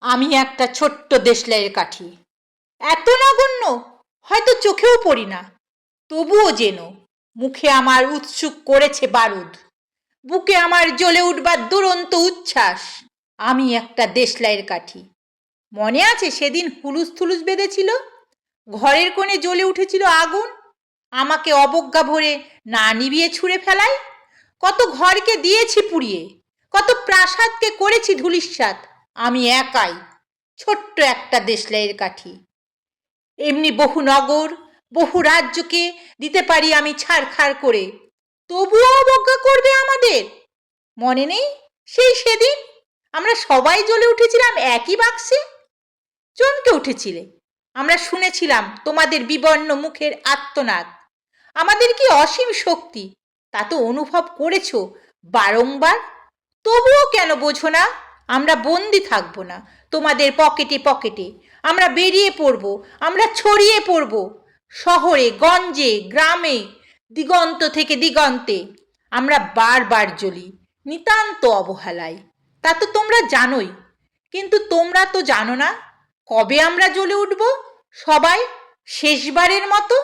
আমি একটা ছোট্ট দেশলাইয়ের কাঠি, এত নগণ্য হয়তো চোখেও পড়ি না, তবুও যেন মুখে আমার উৎসুক করেছে বারুদ, বুকে আমার জ্বলে উঠবার দুরন্ত উচ্ছ্বাস। আমি একটা দেশলাইয়ের কাঠি। মনে আছে সেদিন হুলুস থুলুস বেঁধেছিল, ঘরের কোণে জ্বলে উঠেছিল আগুন, আমাকে অবজ্ঞা ভরে না নিভিয়ে ছুঁড়ে ফেলায়। কত ঘরকে দিয়েছি পুড়িয়ে, কত প্রাসাদকে করেছি ধূলিসাৎ, আমি একাই ছোট্ট একটা দেশলাইয়ের কাঠি। এমনি বহু নগর, বহু রাজ্যকে দিতে পারি আমি ছাড়খাড় করে, তবুও অবজ্ঞা করবে আমাদের। মনে নেই সেই সেদিন আমরা সবাই জ্বলে উঠেছিলাম একই বাক্সে? চমকে উঠেছিলে, আমরা শুনেছিলাম তোমাদের বিবর্ণ মুখের আর্তনাদ। আমাদের কি অসীম শক্তি তা তো অনুভব করেছ বারংবার, তবুও কেন বোঝো না? আমরা বন্দি থাকবো না তোমাদের পকেটে পকেটে, আমরা বেরিয়ে পড়ব, আমরা ছড়িয়ে পড়ব শহরে গঞ্জে গ্রামে, দিগন্ত থেকে দিগন্তে। আমরা বারবার জ্বলি নিতান্ত অবহেলায়, তা তো তোমরা জানোই। কিন্তু তোমরা তো জানো না কবে আমরা জ্বলে উঠব সবাই শেষবারের মতো।